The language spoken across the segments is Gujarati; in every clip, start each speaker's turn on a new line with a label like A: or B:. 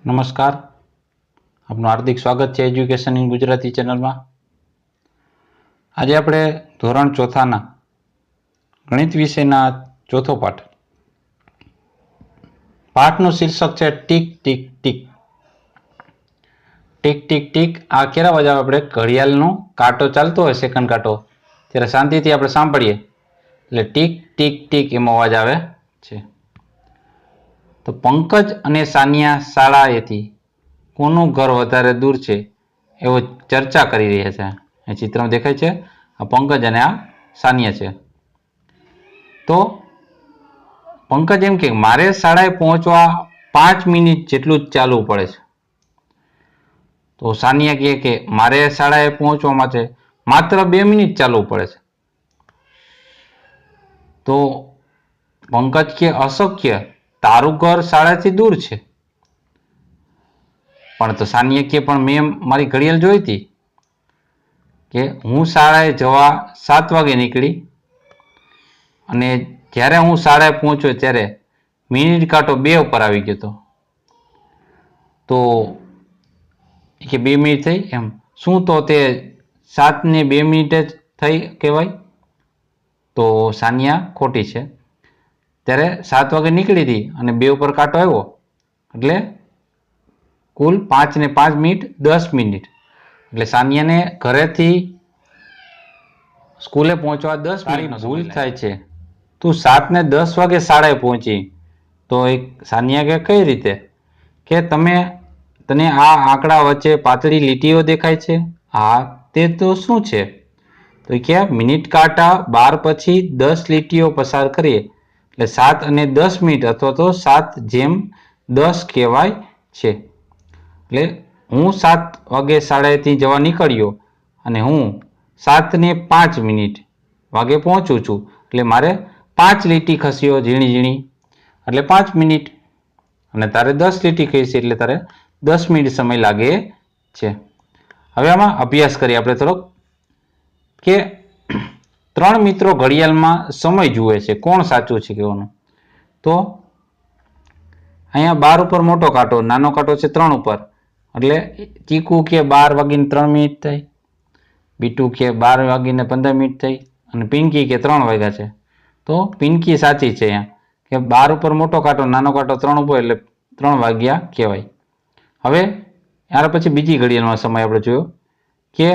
A: નમસ્કાર, આપનું હાર્દિક સ્વાગત છે એજ્યુકેશન ઇન ગુજરાતી ચેનલમાં. આજે આપણે ધોરણ ચોથાના ગણિત વિષયના ચોથો પાઠ. પાઠનું શીર્ષક છે tick tick tick. Tick tick tick આ કેરા અવાજ આવે? આપણે ઘડિયાળનો કાંટો ચાલતો હોય, સેકન્ડ કાંટો, ત્યારે શાંતિથી આપણે સાંભળીએ એટલે ટીક ટીક ટીક એમ અવાજ આવે છે. તો પંકજ અને સાનિયા શાળાએથી કોનું ઘર વધારે દૂર છે એવો ચર્ચા કરી રહ્યા છે. એ ચિત્રમાં દેખાય છે આ પંકજ અને આ સાનિયા છે. તો પંકજ એમ કે મારે શાળાએ પહોંચવા 5 મિનિટ જેટલું જ ચાલવું પડે છે. તો સાનિયા કહે કે મારે શાળાએ પહોંચવા માટે માત્ર 2 મિનિટ ચાલવું પડે છે. તો પંકજ કે અશક્ય, તારું ઘર શાળાથી દૂર છે. પણ તો સાનિયા કે પણ મેં મારી ઘડિયાળ જોઈ હતી કે હું શાળાએ જવા 7 વાગે નીકળી અને જ્યારે હું શાળાએ પહોંચ્યો ત્યારે મિનિટ કાંટો 2 ઉપર આવી ગયો હતો. તો કે 2 મિનિટ થઈ એમ. શું તો તે 7 ને 2 મિનિટ જ થઈ કહેવાય? તો સાનિયા ખોટી છે. ત્યારે 7 વાગે નીકળી હતી અને 2 ઉપર કાંટો આવ્યો એટલે કુલ 5 ને 5 મિનિટ 10 મિનિટ. એટલે સાનિયાને ઘરેથી સ્કૂલે પહોંચવા 10 મિનિટ ભૂલ થાય છે. તું 7 ને 10 વાગે શાળાએ પહોંચી. તો એક સાનિયા કે કઈ રીતે? કે તને આ આંકડા વચ્ચે પાતળી લીટીઓ દેખાય છે? હા, તે તો શું છે? તો કે મિનિટ કાંટા 12 પછી 10 લીટીઓ પસાર કરીએ એટલે 7 અને 10 મિનિટ અથવા તો 7/10 કહેવાય છે. એટલે હું 7 વાગે શાળાએથી જવા નીકળ્યો અને હું 7 ને 5 મિનિટ વાગે પહોંચું છું. એટલે મારે 5 લીટી ખસ્યો ઝીણી ઝીણી એટલે 5 મિનિટ, અને તારે 10 લીટી ખસી એટલે તારે 10 મિનિટ સમય લાગે છે. હવે આમાં અભ્યાસ કરીએ આપણે થોડોક કે 3 મિત્રો ઘડિયાળમાં સમય જુએ છે. કોણ સાચું છે કહેવાનું? તો અહીંયા 12 ઉપર મોટો કાંટો, નાનો કાંટો છે 3 ઉપર, એટલે ચીકુ કે 12 વાગીને 3 મિનિટ થઈ, બીટુ કે 12 વાગીને 15 મિનિટ થઈ અને પિંકી કે 3 વાગ્યા છે. તો પિંકી સાચી છે અહીંયા કે 12 ઉપર મોટો કાંટો, નાનો કાંટો 3 ઉપર એટલે 3 વાગ્યા કહેવાય. હવે ત્યાર પછી બીજી ઘડિયાળનો સમય આપણે જોયો કે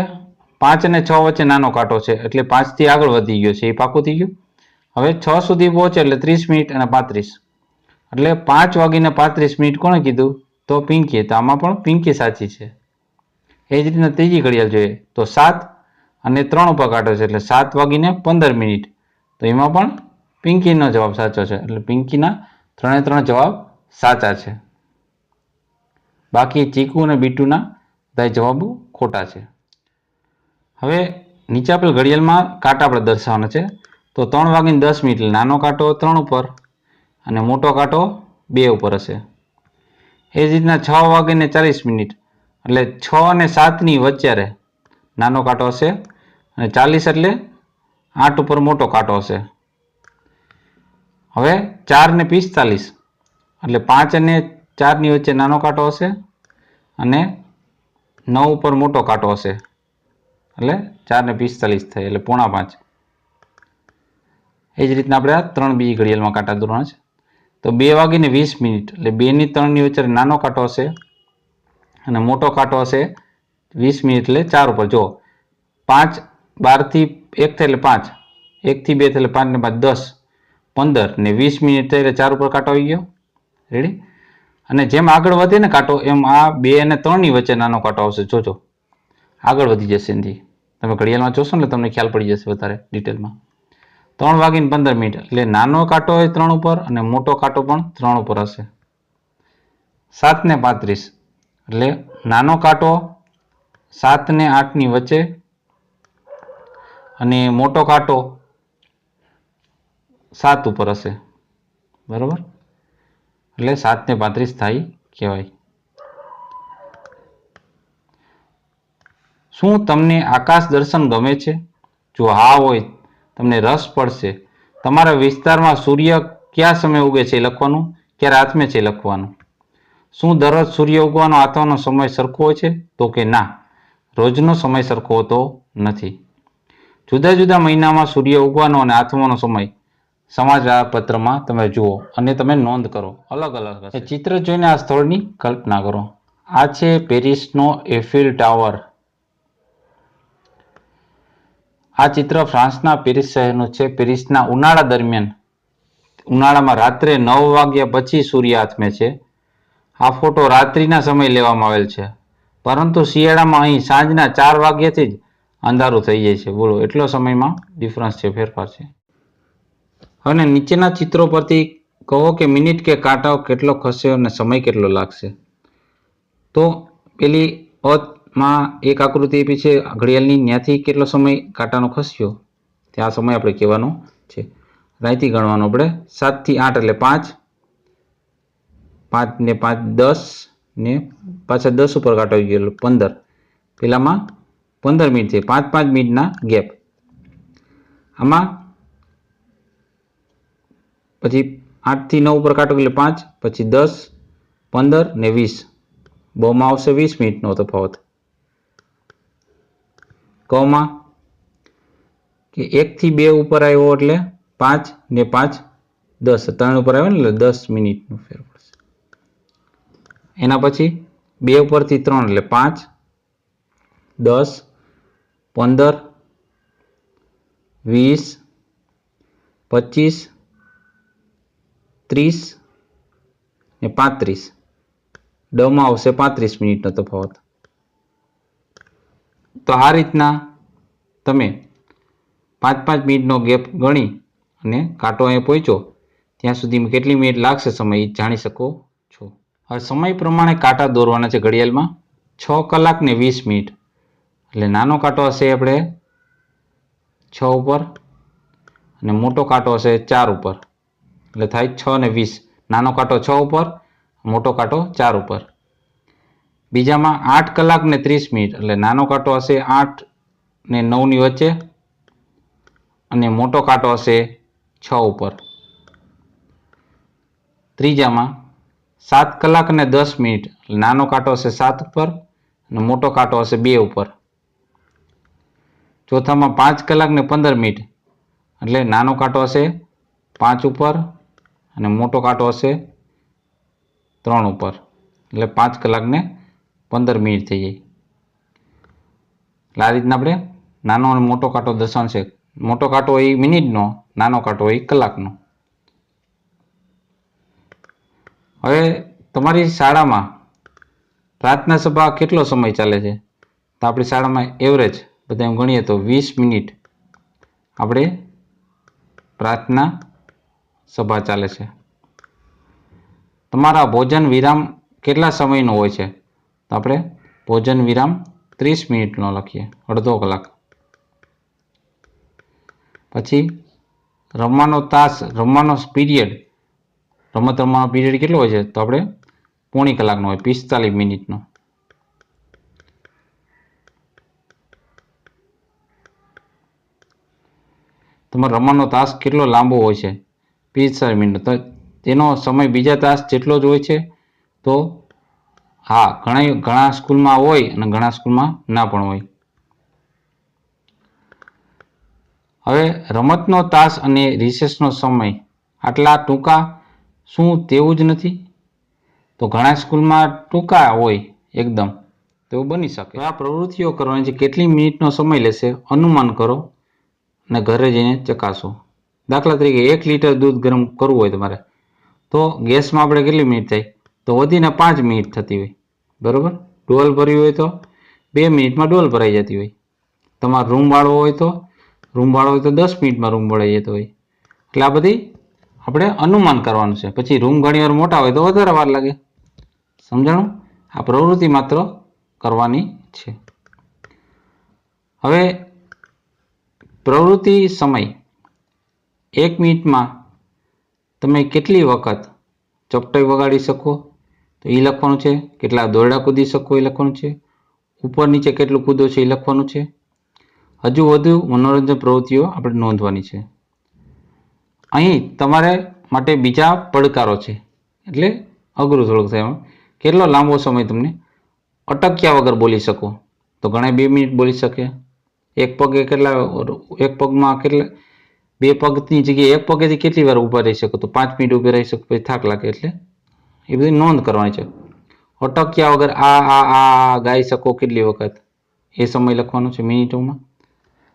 A: 5 અને 6 વચ્ચે નાનો કાંટો છે એટલે 5 થી આગળ વધી ગયો છે, એ પાકું થઈ ગયું. હવે 6 સુધી પહોંચે એટલે 30 મિનિટ અને 35 એટલે 5 વાગીને 35 મિનિટ કોણે કીધું? તો પિંકી. તો આમાં પણ પિંકી સાચી છે. એ જ રીતના ત્રીજી ઘડિયાળ જોઈએ તો 7 અને 3 ઉપર કાંટો છે એટલે 7 વાગીને 15 મિનિટ. તો એમાં પણ પિંકીનો જવાબ સાચો છે. એટલે પિંકીના 3 જવાબ સાચા છે. બાકી ચીકુ અને બીટુના બધા જવાબો ખોટા છે. હવે નીચે આપેલ ઘડિયાળમાં કાંટા આપણે દર્શાવવાના છે. તો 3 વાગીને 10 મિનિટ એટલે નાનો કાંટો 3 ઉપર અને મોટો કાંટો 2 ઉપર હશે. એ જ રીતના 6 વાગીને 40 મિનિટ એટલે 6 અને 7ની વચ્ચે નાનો કાંટો હશે અને 40 એટલે 8 ઉપર મોટો કાંટો હશે. હવે 4 ને 45 એટલે 5 અને 4ની વચ્ચે નાનો કાંટો હશે અને 9 ઉપર મોટો કાંટો હશે એટલે 4 ને 45 થાય એટલે 4:45. એ જ રીતના આપણે આ 3 બીજી ઘડિયાળમાં કાંટા દોરવાના છે. તો 2 વાગીને 20 મિનિટ એટલે 2 ની 3ની વચ્ચે નાનો કાંટો હશે અને મોટો કાંટો હશે 20 મિનિટ એટલે 4 ઉપર. જો 5 12 થી 1 થાય એટલે 5, 1 થી 2 થાય એટલે 5 ને 5 10, 15 ને 20 મિનિટ થાય એટલે 4 ઉપર કાંટો આવી ગયો. રેડી? અને જેમ આગળ વધે ને કાંટો એમ આ 2 અને 3ની વચ્ચે નાનો કાંટો આવશે. જોજો આગળ વધી જશે એનાથી. તમે ઘડિયાળમાં જોશો ને તમને ખ્યાલ પડી જશે વધારે ડિટેલમાં. 3 વાગીને 15 મિનિટ એટલે નાનો કાંટો હોય 3 ઉપર અને મોટો કાંટો પણ 3 ઉપર હશે. 7 ને 35 એટલે નાનો કાંટો 7 ને 8ની વચ્ચે અને મોટો કાંટો 7 ઉપર હશે. બરોબર? એટલે 7 ને 35 થાય કહેવાય. શું તમને આકાશ દર્શન ગમે છે? જો હા હોય તમને રસ પડશે. તમારા વિસ્તારમાં સૂર્ય કયા સમયે ઉગે છે એ લખવાનું, ક્યારે આથમે છે એ લખવાનું. શું દરરોજ સૂર્ય ઉગવાનો આથમવાનો સમય સરખો હોય છે? તો કે ના, રોજનો સમય સરખો હોતો નથી. જુદા જુદા મહિનામાં સૂર્ય ઉગવાનો અને આથમવાનો સમય સમાચાર પત્રમાં તમે જુઓ અને તમે નોંધ કરો, અલગ અલગ હશે. ચિત્ર જોઈને આ સ્થળની કલ્પના કરો. આ છે પેરિસનો એફિલ ટાવર. આ ચિત્ર ફ્રાન્સના પેરિસ શહેરનું છે. પેરિસના ઉનાળા દરમિયાન, ઉનાળામાં રાત્રે 9 વાગ્યા પછી સૂર્ય આથમે છે. આ ફોટો રાત્રિના સમયે લેવામાં આવેલ છે, પરંતુ શિયાળામાં અહીં સાંજના 4 વાગ્યાથી જ અંધારું થઈ જાય છે. બોલો, એટલો સમયમાં ડિફરન્સ છે, ફેરફાર છે. અને નીચેના ચિત્રો પરથી કહો કે મિનિટ કે કાંટો કેટલો ખસ્યો અને સમય કેટલો લાગશે. તો પેલી માં એક આકૃતિ આપી છે ઘડિયાળની, ત્યાંથી કેટલો સમય કાંટાનો ખસ્યો ત્યાં સમય આપણે કહેવાનો છે. અહીંથી ગણવાનું આપણે 7 થી 8 એટલે 5, 5 ને 5 10 ને પાછા 10 ઉપર કાંટો આવી ગયો 15. પેલામાં 15 મિનિટ છે, 5 મિનિટના ગેપ. આમાં પછી 8 થી 9 ઉપર કાંટો એટલે 5, પછી 10, 15 ને 20. બહુમાં આવશે 20 મિનિટનો તફાવત. કમાં કે 1 થી 2 ઉપર આવ્યો એટલે 5 ને 5 10, 3 ઉપર આવ્યો ને એટલે 10 મિનિટનો ફેર પડશે. એના પછી 2 ઉપરથી 3 એટલે 5, 10, 15, 20, 25, 30 ને 35. ડમાં આવશે 35 મિનિટનો તફાવત. તો આ રીતના તમે 5 મિનિટનો ગેપ ગણી અને કાંટો અહીંયા પહોંચ્યો ત્યાં સુધીમાં કેટલી મિનિટ લાગશે સમય એ જાણી શકો છો. હવે સમય પ્રમાણે કાંટા દોરવાના છે ઘડિયાળમાં. 6 કલાક ને 20 મિનિટ એટલે નાનો કાંટો હશે આપણે 6 ઉપર અને મોટો કાંટો હશે 4 ઉપર, એટલે થાય 6 ને 20. નાનો કાંટો 6 ઉપર, મોટો કાંટો 4 ઉપર. બીજામાં 8 કલાક ને 30 મિનિટ એટલે નાનો કાંટો હશે 8 ને 9 ની વચ્ચે અને મોટો કાંટો હશે 6 ઉપર. ત્રીજામાં 7 કલાક ને 10 મિનિટ એટલે નાનો કાંટો હશે 7 ઉપર અને મોટો કાંટો હશે 2 ઉપર. ચોથામાં 5 કલાક ને 15 મિનિટ એટલે નાનો કાંટો હશે 5 ઉપર અને મોટો કાંટો હશે 3 ઉપર, એટલે 5 કલાક ને 15 મિનિટ થઈ જાય. એટલે આ રીતના આપણે નાનો અને મોટો કાંટો દર્શાવવાનો છે. મોટો કાંટો હોય મિનિટનો, નાનો કાંટો હોય કલાકનો. હવે તમારી શાળામાં પ્રાર્થના સભા કેટલો સમય ચાલે છે? તો આપણી શાળામાં એવરેજ બધા એમ ગણીએ તો 20 મિનિટ આપણે પ્રાર્થના સભા ચાલે છે. તમારા ભોજન વિરામ કેટલા સમયનો હોય છે? તો આપણે ભોજન વિરામ 30 મિનિટનો લખીએ, અડધો કલાક. પછી રમવાનો તાસ, રમવાનો પીરિયડ, રમત રમવાનો પીરિયડ કેટલો હોય છે? તો આપણે પોણી કલાકનો હોય, 45 મિનિટનો. તમારો રમવાનો તાસ કેટલો લાંબો હોય છે? 45 મિનિટ. તો તેનો સમય બીજા તાસ જેટલો જ હોય છે? તો હા, ઘણા સ્કૂલમાં હોય અને ઘણા સ્કૂલમાં ના પણ હોય. હવે રમતનો તાસ અને રિસેસનો સમય આટલા ટૂંકા શું તેવું જ નથી? તો ઘણા સ્કૂલમાં ટૂંકા હોય એકદમ, તેવું બની શકે. આ પ્રવૃત્તિઓ કરવાની છે. કેટલી મિનિટનો સમય લેશે અનુમાન કરો અને ઘરે જઈને ચકાસો. દાખલા તરીકે 1 લીટર દૂધ ગરમ કરવું હોય તમારે, તો ગેસમાં આપણે કેટલી મિનિટ થાય? તો વધીને 5 મિનિટ થતી હોય, બરાબર. ડોલ ભરવી હોય તો 2 મિનિટમાં ડોલ ભરાઈ જતી હોય. તમારે રૂમ વાળવો હોય તો 10 મિનિટમાં રૂમ ભરાઈ જતો હોય. એટલે આ બધી આપણે અનુમાન કરવાનું છે. પછી રૂમ ઘણી વાર મોટા હોય તો વધારે વાર લાગે. સમજાણું? આ પ્રવૃત્તિ માત્ર કરવાની છે. હવે પ્રવૃત્તિ સમય 1 મિનિટમાં તમે કેટલી વખત ચપટાઈ વગાડી શકો તો એ લખવાનું છે. કેટલા દોરડા કૂદી શકો એ લખવાનું છે. ઉપર નીચે કેટલું કૂદો છે એ લખવાનું છે. હજુ વધુ મનોરંજન પ્રવૃત્તિઓ આપણે નોંધવાની છે. અહીં તમારે માટે બીજા પડકારો છે, એટલે અઘરું થોડુંક થાય કે કેટલો લાંબો સમય તમને અટક્યા વગર બોલી શકો? તો ઘણા 2 મિનિટ બોલી શકે. એક પગે કેટલા, એક પગમાં કેટલા, 2 પગની જગ્યાએ એક પગેથી કેટલી વાર ઊભા રહી શકો? તો 5 મિનિટ ઊભા રહી શકો, પછી થાક લાગે. એટલે એ બધી નોંધ કરવાની છે. અટક્યા વગર આ ગાઈ શકો કેટલી વખત, એ સમય લખવાનો છે મિનિટોમાં.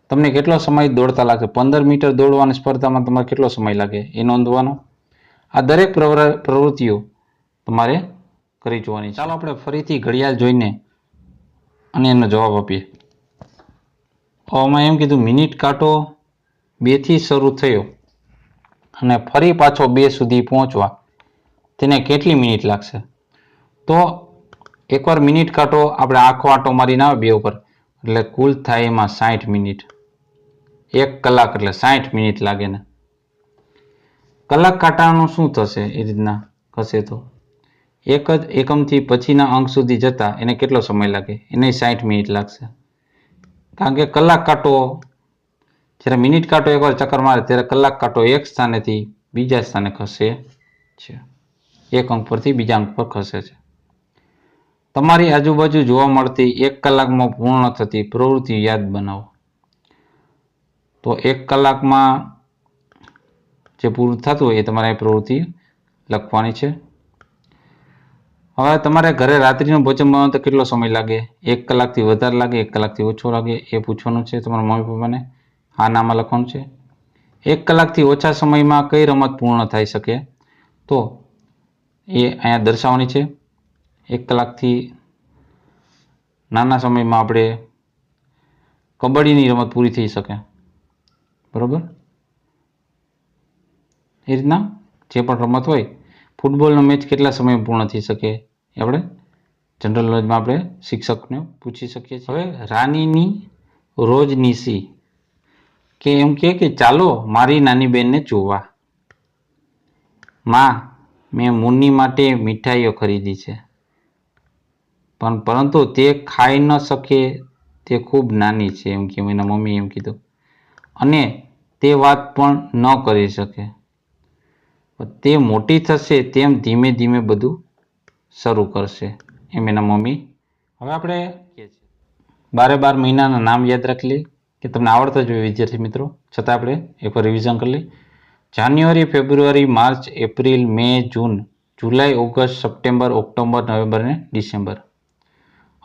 A: તમને કેટલો સમય દોડતા લાગે? 15 મીટર દોડવાની સ્પર્ધામાં તમારે કેટલો સમય લાગે એ નોંધવાનો. આ દરેક પ્રવૃત્તિઓ તમારે કરી જોવાની. ચાલો આપણે ફરીથી ઘડિયાળ જોઈને અને એનો જવાબ આપીએ. આમાં એમ કીધું મિનિટ કાંટો 2 થી શરૂ થયો અને ફરી પાછો 2 સુધી પહોંચવા તેને કેટલી મિનિટ લાગશે? તો એકવાર મિનિટ કાંટો આપણે આખો આંટો મારીને આવે 2 ઉપર, એટલે કુલ થાય એમાં 60 મિનિટ. 1 કલાક એટલે 60 મિનિટ લાગે ને. કલાક કાંટાનું શું થશે? એ રીતના હશે તો એક જ એકમથી પછીના અંક સુધી જતા એને કેટલો સમય લાગે? એને 60 મિનિટ લાગશે. કારણ કે કલાક કાંટો, જ્યારે મિનિટ કાંટો એકવાર ચક્કર મારે ત્યારે કલાક કાંટો એક સ્થાનેથી બીજા સ્થાને ખસે છે, એક અંક પરથી બીજા અંક પર ખસે છે. તમારી આજુબાજુ જોવા મળતી 1 કલાકમાં પૂર્ણ થતી પ્રવૃત્તિ યાદ બનાવો. તો 1 કલાકમાં જે પૂરું થતું હોય એ તમારે પ્રવૃત્તિ લખવાની છે. હવે તમારે ઘરે રાત્રિનું ભોજન બનાવવા તો કેટલો સમય લાગે? 1 કલાકથી વધારે લાગે, 1 કલાકથી ઓછો લાગે, એ પૂછવાનું છે તમારા મમ્મી પપ્પાને. હા નામાં લખવાનું છે. 1 કલાકથી ઓછા સમયમાં કઈ રમત પૂર્ણ થઈ શકે? તો એ અહીંયા દર્શાવવાની છે. 1 કલાકથી નાના સમયમાં આપણે કબડ્ડીની રમત પૂરી થઈ શકે, બરાબર. એ રીતના જે પણ રમત હોય, ફૂટબોલનો મેચ કેટલા સમયમાં પૂર્ણ થઈ શકે એ આપણે જનરલ નોલેજમાં આપણે શિક્ષકને પૂછી શકીએ છીએ. હવે રાનીની રોજનીશી કે એમ કે ચાલો મારી નાની બહેનને જોવા. માં, મેં મુન્ની માટે મીઠાઈઓ ખરીદી છે, પરંતુ તે ખાઈ ન શકે, તે ખૂબ નાની છે, એમ કે એના મમ્મી એમ કીધું, અને તે વાત પણ ન કરી શકે. તે મોટી થશે તેમ ધીમે ધીમે બધું શરૂ કરશે, એમ એના મમ્મી. હવે આપણે 12 મહિનાના નામ યાદ રાખી લઈએ કે તમને આવડતા જ હોય વિદ્યાર્થી મિત્રો, છતાં આપણે એકવાર રિવિઝન કરી લઈએ. જાન્યુઆરી, ફેબ્રુઆરી, માર્ચ, એપ્રિલ, મે, જૂન, જુલાઈ, ઓગસ્ટ, સપ્ટેમ્બર, ઓક્ટોબર, નવેમ્બર અને ડિસેમ્બર.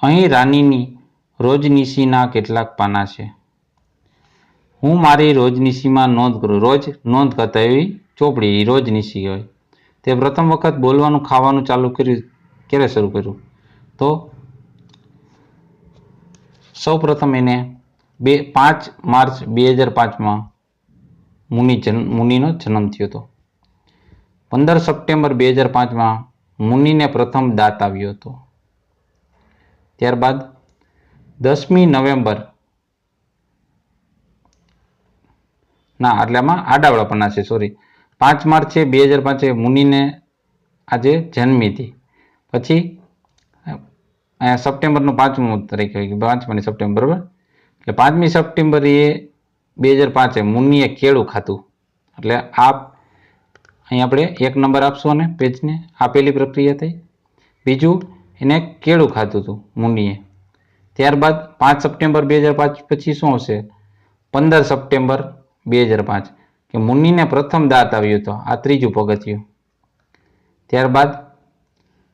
A: અહીં રાનીની રોજનીશીના કેટલાક પાના છે. હું મારી રોજનીશીમાં નોંધ કરું. રોજ નોંધ કરતા એવી ચોપડી એ રોજનીશી કહેવાય. તે પ્રથમ વખત બોલવાનું ખાવાનું ચાલુ કર્યું ક્યારે શરૂ કર્યું? તો સૌ પ્રથમ એને 5 માર્ચ 2005માં મુનિનો જન્મ થયો હતો. 15 સપ્ટેમ્બર 2005માં મુનિને પ્રથમ દાંત આવ્યો હતો. ત્યારબાદ 10મી નવેમ્બર, ના એટલે આમાં આડાવાળા પન્ના છે, સોરી. 5 માર્ચે 2005 મુનિને આજે જન્મી હતી. પછી અહીંયા સપ્ટેમ્બરનું 5મી તારીખ આવી ગઈ, 5મી સપ્ટેમ્બર, બરાબર. એટલે 5મી સપ્ટેમ્બર એ 2005 મુનિએ કેળું ખાધું. એટલે આ અહીં આપણે 1 નંબર આપશું અને પેજને. આ પહેલી પ્રક્રિયા થઈ. બીજું, એને કેળું ખાધું હતું મુનિએ. ત્યારબાદ 5 સપ્ટેમ્બર 2005 પછી શું હશે? 15 સપ્ટેમ્બર 2005 કે મુનિને પ્રથમ દાંત આવ્યો હતો. આ ત્રીજું પગથિયું. ત્યારબાદ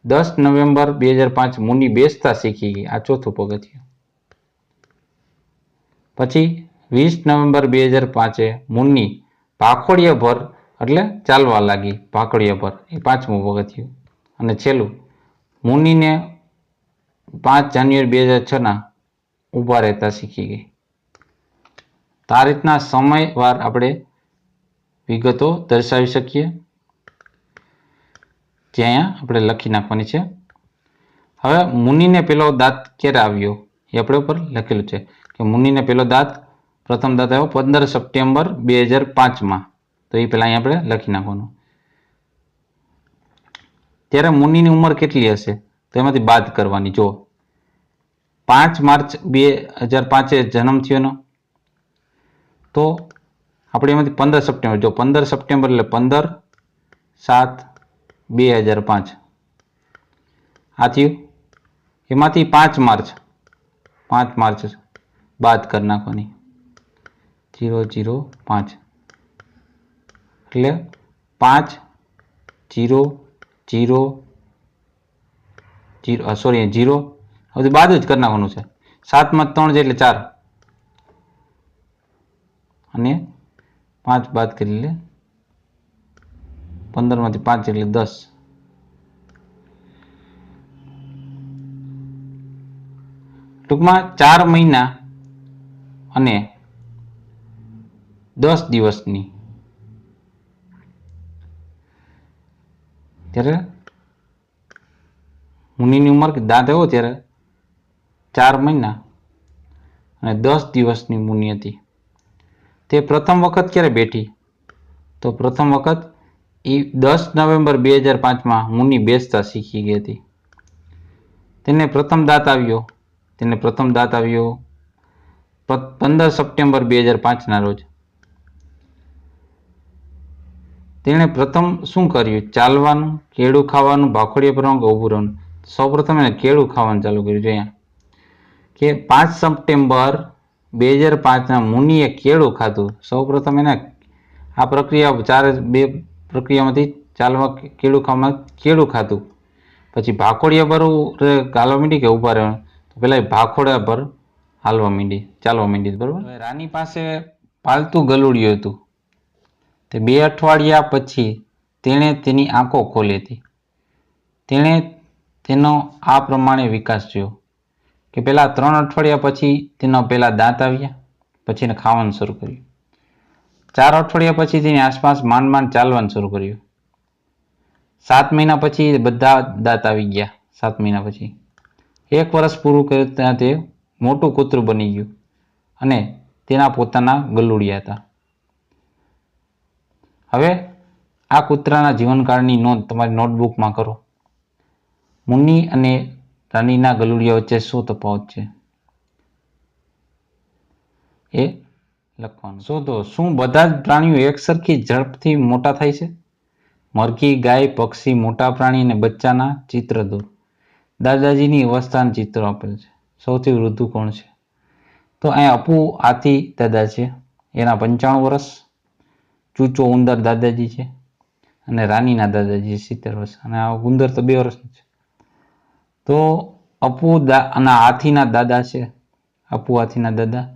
A: 10 નવેમ્બર 2005 મુનિ બેસતા શીખી ગઈ. આ ચોથું પગથિયું. પછી 20 નવેમ્બર 2005 મુનિ ભાખોડિયા ભર એટલે ચાલવા લાગી. ભાખોડિયા ભર એ 5મું પગથિયું. અને છેલ્લું, મુનિને 5 જાન્યુઆરી 2006ના ઊભા રહેતા શીખી ગઈ. તો આ રીતના સમયવાર આપણે વિગતો દર્શાવી શકીએ, જે અહીંયા આપણે લખી નાખવાની છે. હવે મુનિને પેલો દાંત ક્યારે આવ્યો એ આપણે ઉપર લખેલું છે કે મુનિને પેલો દાંત, પ્રથમ દાંત આવ્યો 15 સપ્ટેમ્બર 2005માં. તો એ પહેલાં અહીંયા આપણે લખી નાખવાનું. ત્યારે મુનિની ઉંમર કેટલી હશે? તો એમાંથી બાદ કરવાની. જો 5 માર્ચ 2005 જન્મ થયો એનો, તો આપણે એમાંથી 15 સપ્ટેમ્બર, જો 15 સપ્ટેમ્બર એટલે 15/7/2005, આ થયું. એમાંથી 5 માર્ચ બાદ કરી નાખવાની. 0 0 5 એટલે 5 0 0 0 સોરી 0 હવે બાદ જ કરી નાખવાનું છે. 7 માં 3 છે એટલે 4 અને 5 બાદ કરી લે 15 માંથી 5 એટલે 10. ટૂંકમાં 4 મહિના અને 10 દિવસની ત્યારે મુનિની ઉંમર કે દાંત આવ્યો ત્યારે 4 મહિના અને 10 દિવસની મુનિ હતી. તે પ્રથમ વખત ક્યારે બેઠી? તો પ્રથમ વખત એ 10 નવેમ્બર 2005માં મુનિ બેસતા શીખી ગઈ હતી. તેને પ્રથમ દાંત આવ્યો 15 સપ્ટેમ્બર 2005ના રોજ. તેણે પ્રથમ શું કર્યું? ચાલવાનું, કેળું ખાવાનું, ભાખોડિયા ભરવાનું કે ઊભું રહેવાનું? સૌપ્રથમ એને કેળું ખાવાનું ચાલુ કર્યું છે. અહીંયા કે 5 સપ્ટેમ્બર 2005ના મુનિએ કેળું ખાધું. સૌપ્રથમ એને આ પ્રક્રિયા બે પ્રક્રિયામાંથી ચાલવા કેળું ખાવામાં કેળું ખાધું. પછી ભાખોડિયા ભરવું હાલવા માંડી કે ઊભા રહેવાનું? તો પેલા ભાખોડિયા પર ચાલવા માંડી. બરોબર. રાની પાસે પાલતું ગલુડિયું હતું. તે 2 અઠવાડિયા પછી તેણે તેની આંખો ખોલી હતી. તેણે તેનો આ પ્રમાણે વિકાસ જોયો કે પહેલા 3 અઠવાડિયા પછી તેના પહેલા દાંત આવ્યા, પછી એને ખાવાનું શરૂ કર્યું. 4 અઠવાડિયા પછી તેની આસપાસ માંડ ચાલવાનું શરૂ કર્યું. 7 મહિના પછી બધા દાંત આવી ગયા. 7 મહિના પછી 1 વર્ષ પૂરું કર્યું ત્યાં તે મોટું કૂતરું બની ગયું અને તેના પોતાના ગલુડિયા હતા. હવે આ કૂતરાના જીવનકાળની નોંધ તમારી નોટબુકમાં કરો. મુનિ અને રાનીના ગલુડિયા વચ્ચે શું તફાવત છે એ લખવાનું. શોધો. શું બધા જ પ્રાણીઓ એક સરખી ઝડપથી મોટા થાય છે? મરઘી, ગાય, પક્ષી, મોટા પ્રાણી અને બચ્ચાના ચિત્ર દોરો. દાદાજીની અવસ્થાના ચિત્રો આપેલ છે. સૌથી વૃદ્ધ કોણ છે? તો અહીંયા અપુ હાથી દાદા છે, એના 95 વર્ષ. ચૂચો ઉંદર દાદાજી છે અને રાનીના દાદાજી 70 વર્ષ અને આ ઉંદર તો 2 વર્ષનું છે. તો અપુ અને હાથીના દાદા છે, અપુ હાથીના દાદા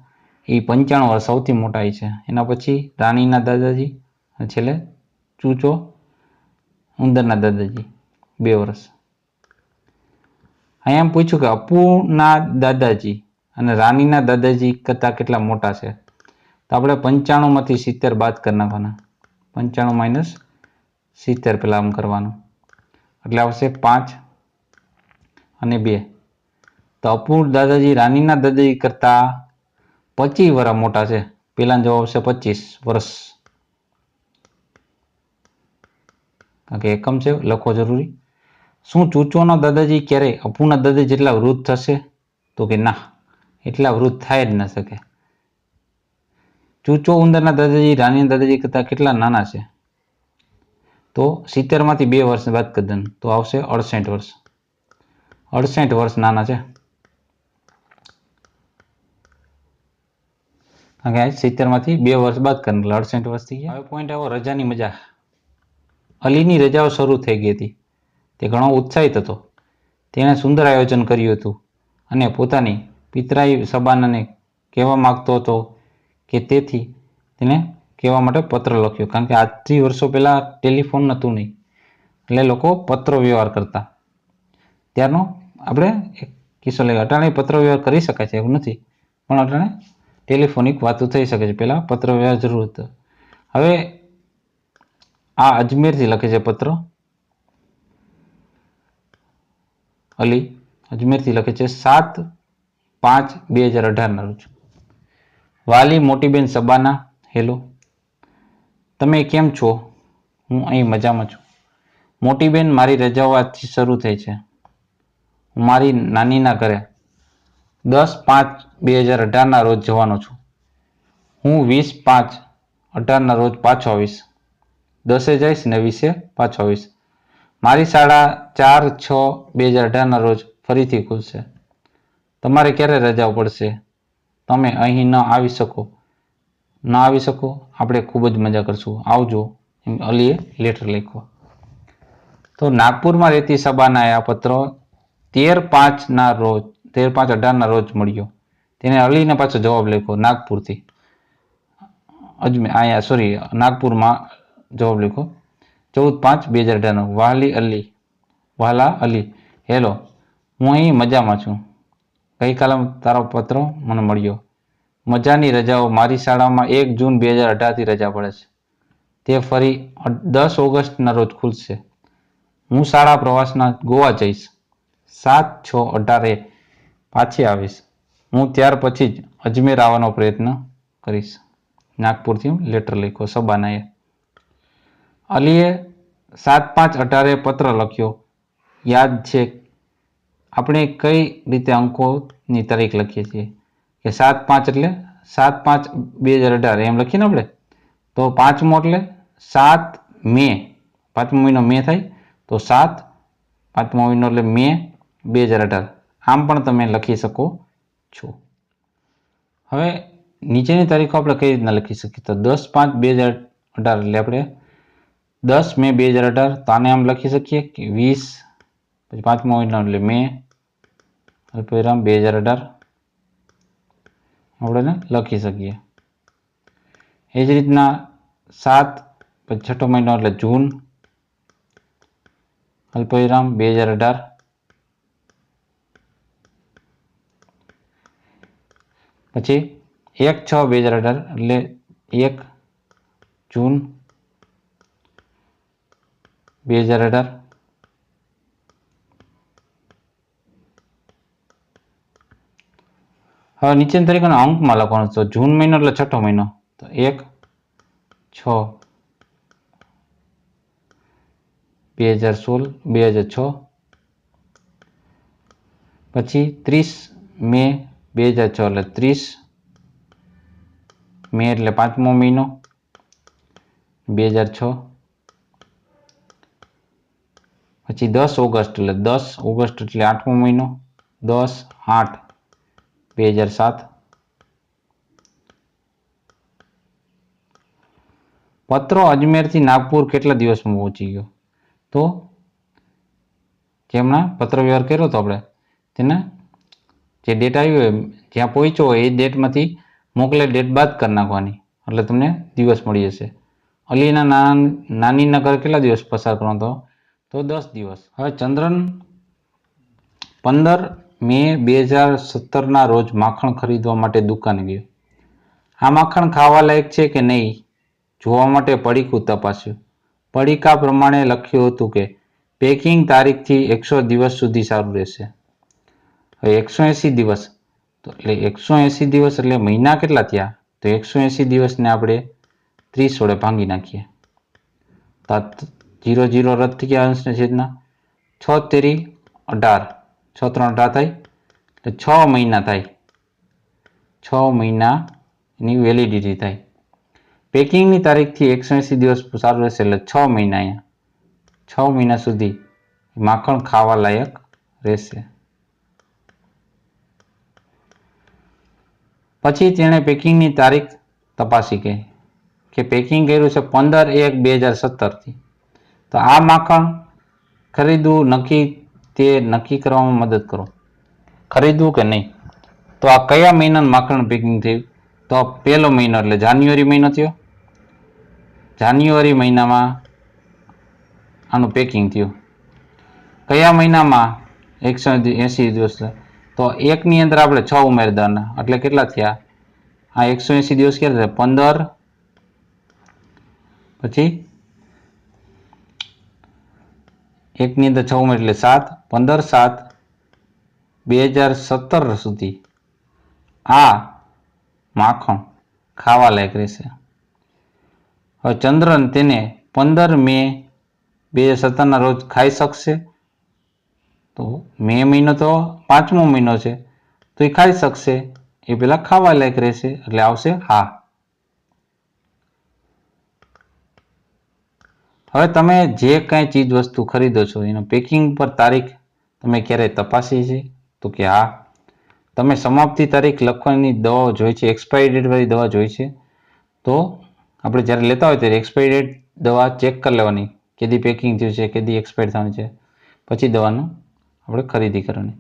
A: એ 95 વર્ષ સૌથી મોટા છે. એના પછી રાનીના દાદાજી અને છેલ્લે ચૂચો ઉંદરના દાદાજી 2 વર્ષ. અહીંયા એમ પૂછ્યું કે અપુના દાદાજી અને રાનીના દાદાજી કરતાં કેટલા મોટા છે? તો આપણે 95 માંથી 70 બાદ કરી નાખવાના. 95 - 70 પેલા આમ કરવાનું એટલે આવશે 5 અને 2. તો અપુ દાદાજી રાનીના દાદાજી કરતા 25 વર્ષ મોટા છે. પેલા જવાબ આવશે 25 વર્ષ. કારણ કે એકમ છે લખવો જરૂરી. શું ચૂચોના દાદાજી ક્યારેય અપુના દાદાજી જેટલા વૃદ્ધ થશે? તો કે ના, એટલા વૃદ્ધ થાય જ ન શકે. ચૂચો ઉંદરના દાદાજી રાનીના દાદાજી કરતાં કેટલા નાના છે? તો 70 માંથી 2 વર્ષ બાદ કરી દેવાનું તો આવશે 68 વર્ષ. 68 વર્ષ નાના છે. કારણ કે 70 માંથી 2 વર્ષ બાદ કરીને 68 વર્ષ થઈ ગયા. હવે પોઈન્ટ આવ્યો રજાની મજા. અલીની રજાઓ શરૂ થઈ ગઈ હતી. તે ઘણો ઉત્સાહિત હતો. તેણે સુંદર આયોજન કર્યું હતું અને પોતાની પિતરાઈ સબાનાને કહેવા માંગતો હતો કે તેથી તેને કહેવા માટે પત્ર લખ્યો. કારણ કે આજથી વર્ષો પહેલા ટેલિફોન નહોતું નહીં એટલે લોકો પત્ર વ્યવહાર કરતા. ત્યારનો આપણે એક કિસ્સો લઈએ. અટાણે પત્ર વ્યવહાર કરી શકાય છે એવું નથી, પણ અટાણે ટેલિફોનિક વાતો થઈ શકે છે. પહેલા પત્ર વ્યવહાર જરૂર હતો. હવે આ અજમેરથી લખે છે પત્ર. અલી અજમેરથી લખે છે 7/5/2018 ના રોજ. વાલી મોટીબેન સબાના, હેલો, તમે કેમ છો? હું અહીં મજામાં છું. મોટીબેન, મારી રજાઓ આજથી શરૂ થઈ છે. હું મારી નાનીના ઘરે 10/5/2018 ના રોજ જવાનો છું. હું 20/5/18 ના રોજ પાછો આવીશ. 10 જઈશ ને 20 પાછો આવીશ. મારી શાળા 4/6/2018 રોજ ફરીથી ખુલશે. તમારે ક્યારે રજાઓ પડશે? તમે અહીં ન આવી શકો. આપણે ખૂબ જ મજા કરશું. આવજો. એમ અલીએ લેટર લખ્યો. તો નાગપુરમાં રહેતી સબાનાએ આ પત્ર 13/5 રોજ 13/5/18 રોજ મળ્યો. તેને અલીને પાછો જવાબ લખ્યો નાગપુરથી. નાગપુરમાં જવાબ લખ્યો 14/5/2018. વહાલા અલી, હેલો, હું અહીં મજામાં છું. ગઈકાલે તારો પત્ર મને મળ્યો. મજાની રજાઓ. મારી શાળામાં 1 જૂન 2018થી રજા પડે છે. તે ફરી 10 ઓગસ્ટના રોજ ખુલશે. હું શાળા પ્રવાસના ગોવા જઈશ. 7/6/18 પાછી આવીશ. હું ત્યાર પછી જ અજમેર આવવાનો પ્રયત્ન કરીશ. નાગપુરથી લેટર લખ્યો સબાનાએ. અલીએ 7/5/18 પત્ર લખ્યો. યાદ છે આપણે કઈ રીતે અંકોની તારીખ લખીએ છીએ કે 7/5 એટલે 7/5/2018 એમ લખીએ ને આપણે. તો 5મો એટલે 7 મે, 5મો મહિનો મે થાય તો 7, 5મો મહિનો એટલે મે 2018. આમ પણ તમે લખી શકો છો. હવે નીચેની તારીખો આપણે કઈ રીતના લખી શકીએ? તો 10/5/2018 એટલે આપણે 10 મે 2018. તો આને આમ લખી શકીએ કે 20, પછી 5મો મહિનો એટલે મે, અલ્પવિરામ 2018 આપણે લખી શકીએ. એ જ રીતના 7, પછી 6મો મહિનો એટલે જૂન, અલ્પવિરામ 2018. પછી 1/6/2018 એટલે 1 જૂન 2018. હવે નીચેની તારીખોને અંકમાં લખવાનું. તો જૂન મહિનો એટલે 6મો મહિનો, તો 1/6/2016. પછી 30 મે 2006 એટલે 30 મે એટલે 5મો મહિનો 2006. પછી 10 ઓગસ્ટ એટલે 10 ઓગસ્ટ એટલે 8મો મહિનો 10/8/2007. પત્રો અજમેરથી નાગપુર કેટલા દિવસમાં પહોંચી ગયો? તો જેમણે પત્ર વ્યવહાર કર્યો હતો આપણે તેને જે ડેટ આવ્યો હોય જ્યાં પહોંચ્યો હોય એ ડેટમાંથી મોકલે ડેટ બાદ કરી નાખવાની એટલે તમને દિવસ મળી જશે. અલીના નાનીના ઘરે કેટલા દિવસ પસાર કરવાનો હતો? તો 10 દિવસ. હવે ચંદ્રન 15 મે 2017 રોજ માખણ ખરીદવા માટે દુકાને ગયો. આ માખણ ખાવા લાયક છે કે નહીં જોવા માટે પડીકું તપાસ્યું. પડીકા પ્રમાણે લખ્યું હતું કે પેકિંગ તારીખથી 100 દિવસ સુધી સારું રહેશે. હવે 180 દિવસ તો એટલે 180 દિવસ એટલે મહિના કેટલા થયા? તો 180 દિવસને આપણે 30 વડે ભાંગી નાખીએ. 0 0 રદ થઈ ગયા. અંશને છેદના 6 તેરી 18, 6 3 18 થાય એટલે 6 મહિના થાય. 6 મહિનાની વેલિડિટી થાય. પેકિંગની તારીખથી 180 દિવસ સારું રહેશે એટલે 6 મહિના. અહીંયા 6 મહિના સુધી માખણ ખાવા લાયક રહેશે. પછી તેણે પેકિંગની તારીખ તપાસી કે પેકિંગ કર્યું છે 15/1/2017થી. તો આ માખણ ખરીદવું નક્કી કરવામાં મદદ કરો. ખરીદવું કે નહીં? તો આ કયા મહિનાનું માખણ પેકિંગ થયું? તો પહેલો મહિનો એટલે જાન્યુઆરી મહિનો થયો. જાન્યુઆરી મહિનામાં આનું પેકિંગ થયું. કયા મહિનામાં? 180 દિવસ. તો એકની અંદર આપણે 6 ઉમેરી દેવાના એટલે કેટલા થયા? આ 180 દિવસ કેટલા થયા? 15, પછી એકની અંદર 6 ઉમેરી એટલે 7, 15/7/2017 સુધી આ માખણ ખાવા લાયક રહેશે. હવે ચંદ્રન તેને 15 મે 2017 રોજ ખાઈ શકશે? તો મે મહિનો તો 5મો મહિનો છે તો એ ખાઈ શકશે. એ પેલા ખાવા લાયક રહેશે એટલે આવશે હા. હવે તમે જે કાંઈ ચીજ વસ્તુ ખરીદો છો એનો પેકિંગ પર તારીખ તમે ક્યારેય તપાસી છે? તો કે હા. તમે સમાપ્તિ તારીખ લખવાની દવાઓ જોઈ છે, એક્સપાયરી ડેટ વાળી દવા જોઈ છે? તો આપણે જ્યારે લેતા હોય ત્યારે એક્સપાયરી ડેટ દવા ચેક કરી લેવાની, કેદી પેકિંગ થયું છે, કેદી એક્સપાયર થવાની છે, પછી દવાનું આપણે ખરીદી કરવાની.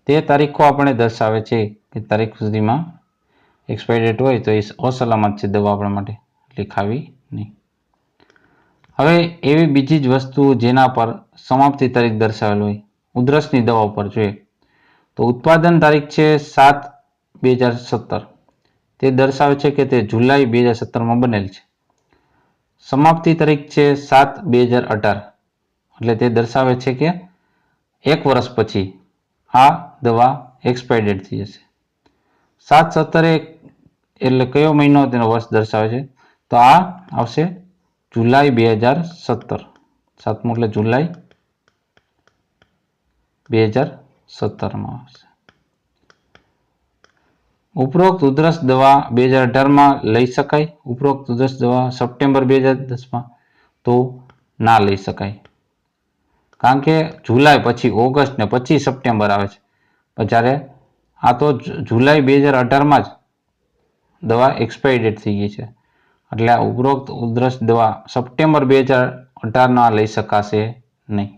A: તે તારીખો આપણે દર્શાવે છે કે તારીખ સુધીમાં એક્સપાયરી ડેટ હોય તો એ અસલામત છે દવા આપણા માટે, એટલે ખાવી નહીં. હવે એવી બીજી જ વસ્તુ જેના પર સમાપ્તિ તારીખ દર્શાવેલ હોય, ઉધરસની દવા પર જોઈએ તો ઉત્પાદન તારીખ છે 7/2017, તે દર્શાવે છે કે તે જુલાઈ 2017માં બનેલ છે. સમાપ્તિ તારીખ છે 7/2018, એટલે તે દર્શાવે છે કે 1 વર્ષ પછી આ દવા એક્સપાયર ડેટ થઈ જશે. 7/17 એટલે કયો મહિનો તેનો વર્ષ દર્શાવે છે? તો આ આવશે જુલાઈ 2017. 7મું એટલે જુલાઈ 2017માં આવશે. ઉપરોક્ત ઉધરસ દવા 2018માં લઈ શકાય? ઉપરોક્ત ઉધરસ દવા સપ્ટેમ્બર 2010માં? તો ના લઈ શકાય, કારણ કે જુલાઈ પછી ઓગસ્ટ ને પછી સપ્ટેમ્બર આવે છે. જ્યારે આ તો જુલાઈ 2018માં જ દવા એક્સપાયરી ડેટ થઈ ગઈ છે, એટલે આ ઉપરોક્ત ઉધરસ દવા સપ્ટેમ્બર 2018ના લઈ શકાશે નહીં.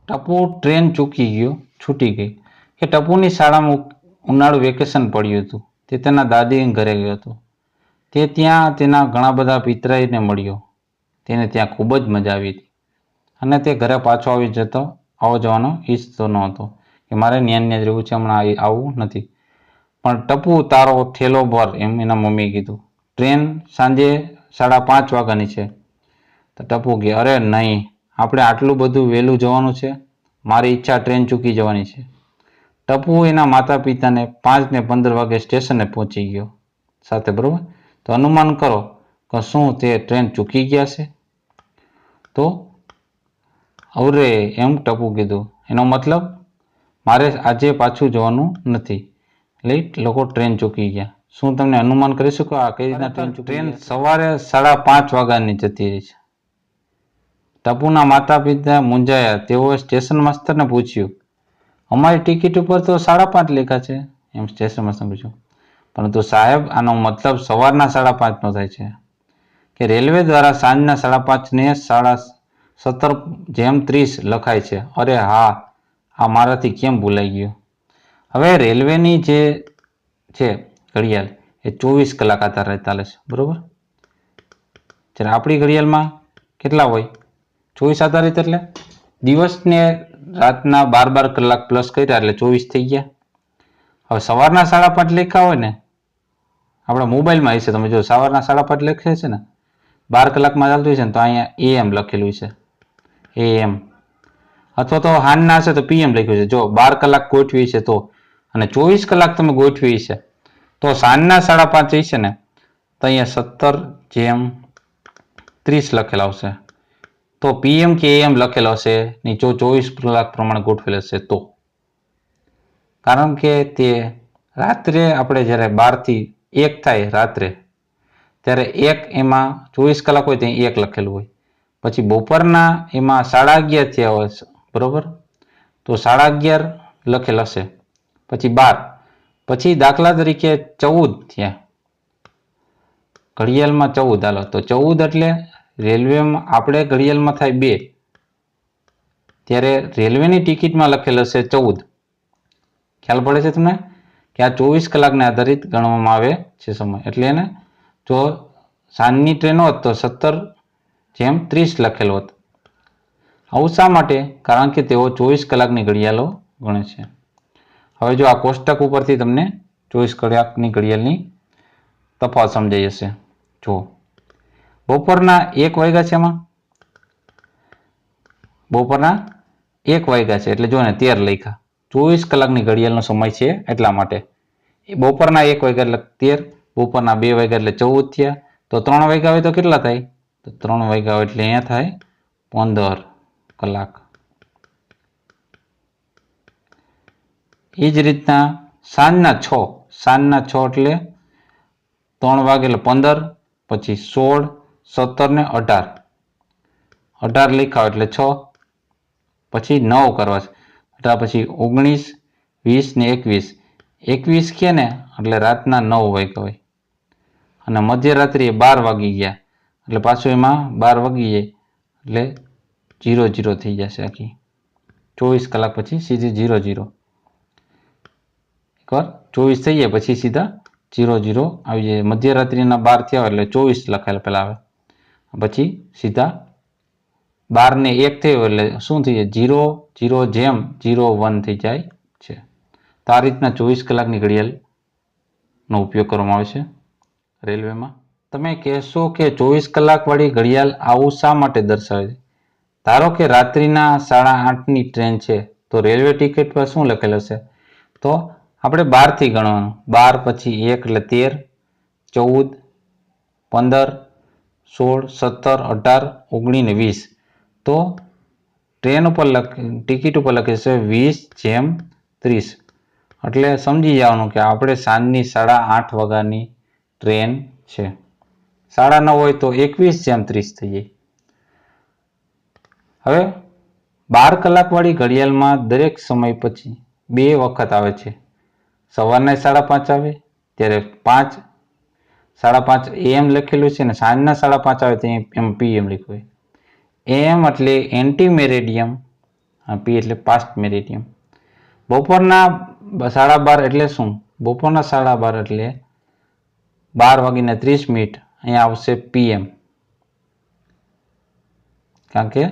A: ટપુ ટ્રેન ચૂકી ગયો, છૂટી ગઈ. કે ટપુની શાળામાં ઉનાળુ વેકેશન પડ્યું હતું, તે તેના દાદીના ઘરે ગયો હતો. તે ત્યાં તેના ઘણા બધા પિતરાઈને મળ્યો. તેને ત્યાં ખૂબ જ મજા આવી હતી અને તે ઘરે પાછો આવો જવાનો ઈચ્છતો નહોતો કે મારે ન્યા જ રહેવું છે, હમણાં આવવું નથી. પણ ટપુ તારો ઠેલો ભર, એમ એના મમ્મીએ કીધું. ટ્રેન સાંજે 5:30 વાગ્યાની છે. તો ટપુ કહે, અરે નહીં, આપણે આટલું બધું વહેલું જવાનું છે, મારી ઈચ્છા ટ્રેન ચૂકી જવાની છે. ટપુ એના માતા પિતાને 5:15 વાગે સ્ટેશને પહોંચી ગયો સાથે, બરોબર? તો અનુમાન કરો કે શું તે ટ્રેન ચૂકી ગયા છે? તો અરે એમ ટપુ કીધું, એનો મતલબ મારે આજે પાછું જવાનું નથી, એટલે લોકો ટ્રેન ચૂકી ગયા. શું તમને અનુમાન કરી શકો આ કઈ રીતના ટ્રેન સવારે 5:30 વાગ્યાની જતી રહી છે? ટપુના માતા પિતા મૂંઝાયા. તેઓએ સ્ટેશન માસ્તરને પૂછ્યું, અમારી ટિકિટ ઉપર તો 5:30 લખ્યા છે, એમ સ્ટેશન માસ્તરને પૂછ્યું. પરંતુ સાહેબ, આનો મતલબ સવારના 5:30નો થાય છે કે રેલવે દ્વારા સાંજના 5:30ને 17:30 લખાય છે. અરે હા, આ મારાથી કેમ ભૂલાઈ ગયું. હવે રેલવેની જે છે ઘડિયાળ એ 24 કલાક આધારે ચાલે છે, બરોબર? જ્યારે આપણી ઘડિયાળમાં કેટલા હોય? 24 આધારિત, એટલે દિવસને રાતના 12 કલાક પ્લસ કર્યા એટલે 24 થઈ ગયા. હવે સવારના 5:30 લખ્યા હોય ને, આપણા મોબાઈલમાં હશે, તમે જો સવારના 5:30 લખે છે ને, 12 કલાકમાં ચાલતું હશે ને, તો અહીંયા AM લખેલું છે, AM. અથવા તો હાનના હશે તો PM લખ્યું છે. જો 12 કલાક ગોઠવી છે તો, અને 24 કલાક તમે ગોઠવી છે તો સાંજના 5:30 હશે ને, તો અહીંયા 17:30 લખેલા આવશે. તો PM કે AM લખેલો હશે નહીં, જો 24 કલાક પ્રમાણે ગોઠવેલ હશે તો. કારણ કે તે રાત્રે આપણે જ્યારે 12 થી 1 થાય રાત્રે, ત્યારે 1 એમાં 24 કલાક હોય ત્યાં 1 લખેલું હોય. પછી બપોરના એમાં 11:30 થયા હોય, બરોબર? તો 11:30 લખેલ હશે. પછી 12, પછી દાખલા તરીકે 14 થયા, ઘડિયાળમાં 14 હાલો, તો 14 એટલે રેલવેમાં આપણે ઘડિયાળમાં થાય 2, ત્યારે રેલવેની ટિકિટમાં લખેલ હશે 14. ખ્યાલ પડે છે તમને કે આ 24 કલાકને આધારિત ગણવામાં આવે છે સમય. એટલે એને જો સાંજની ટ્રેન હોત તો 17:30 લખેલો હોત. આવું શા માટે? કારણ કે તેઓ 24 કલાકની ઘડિયાળો ગણે છે. હવે જો આ કોષ્ટક ઉપરથી તમને 24 કલાકની ઘડિયાળની તફાવત સમજાઈ જશે. જો બપોરના 1 વાગ્યા છે, એમાં બપોરના 1 વાગ્યા છે એટલે જો ને 13 લખ્યા. 24 કલાકની ઘડિયાળનો સમય છે એટલા માટે. બપોરના 1 વાગ્યા એટલે 13, બપોરના 2 વાગ્યા એટલે 14 થયા. તો 3 વાગ્યા હોય તો કેટલા થાય? તો 3 વાગ્યા હોય એટલે અહીંયા થાય 15 કલાક. એ જ રીતના સાંજના 6 એટલે 3 વાગે એટલે 15, પછી 16, 17 ને 18, 18 લખાવો એટલે 6, પછી 9 કરવા છે, એટલે પછી 19, 20 ને 21, 21 કે ને એટલે રાતના 9 વાગ્યા હોય, અને મધ્યરાત્રિએ 12 વાગી ગયા એટલે પાછું એમાં 12 વાગી જાય એટલે 00 થઈ જશે આખી, 24 કલાક પછી સીધી 00, એકવાર 24 થઈ જાય પછી સીધા 00 આવી જાય, મધ્યરાત્રિના 12 થયા એટલે 24 લખેલ પહેલા આવે, પછી સીધા 12 ને 1 થયો એટલે શું થઈ જાય 0 0 જેમ 0 1 થઈ જાય છે. તો આ રીતના 24 કલાકની ઘડિયાળનો ઉપયોગ કરવામાં આવે છે રેલવેમાં. તમે કહેશો કે 24 કલાકવાળી ઘડિયાળ આવું શા માટે દર્શાવે છે? ધારો કે રાત્રિના 8:30ની ટ્રેન છે તો રેલવે ટિકિટ પર શું લખેલું છે? તો આપણે 12થી ગણવાનું, 12 પછી 1 એટલે 13, 14, 15, 16, 17, 18, 19 ને 20. તો ટ્રેન ઉપર ટિકિટ ઉપર લખે છે 20/30, એટલે સમજી જવાનું કે આપણે સાંજની 8:30 વાગ્યાની ટ્રેન છે. 9:30 હોય તો 21/30 થઈ જાય. હવે 12 કલાકવાળી ઘડિયાળમાં દરેક સમય પછી 2 વખત આવે છે. સવારના 5:30 આવે ત્યારે 5:30 AM લખેલું છે, અને સાંજના 5:30 આવે તો એમ PM લખ્યું હોય. AM એટલે એન્ટી મેરેડિયમ, P એટલે પાસ્ટ મેરેડિયમ. બપોરના 12:30 એટલે શું? બપોરના 12:30 એટલે 12:30, અહીંયા આવશે PM, કારણ કે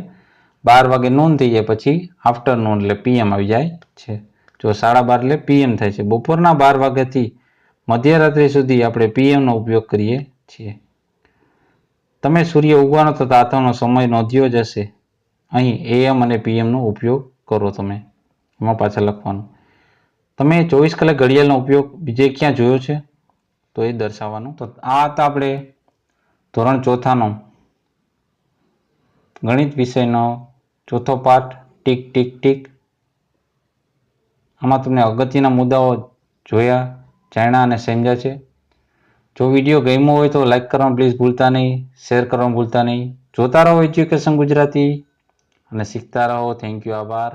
A: 12 વાગે નૂન થઈ જાય પછી આફ્ટરનૂન એટલે PM આવી જાય છે. જો 12:30 એટલે PM થાય છે. બપોરના 12 વાગ્યાથી મધ્યરાત્રિ સુધી આપણે PM નો ઉપયોગ કરીએ છીએ. તમે સૂર્ય ઉગવાનો તથા આથમવાનો સમય નોંધ્યો જ હશે. અહીં AM અને PM નો ઉપયોગ કરો, તમે એમાં પાછળ લખવાનું. તમે 24 કલાક ઘડિયાળનો ઉપયોગ બીજે ક્યાં જોયો છે તો એ દર્શાવવાનું. તો આ હતા આપણે ધોરણ 4નો ગણિત વિષયનો 4થો પાઠ, ટીક ટીક ટીક. આમાં તમને અગત્યના મુદ્દાઓ જોયા, જાણ્યા અને સમજ્યા છે. જો વિડીયો ગમ્યો હોય તો લાઈક કરવાનું પ્લીઝ ભૂલતા નહીં, શેર કરવાનું ભૂલતા નહીં. જોતા રહો એજ્યુકેશન ગુજરાતી અને શીખતા રહો. થેન્ક યુ, આભાર.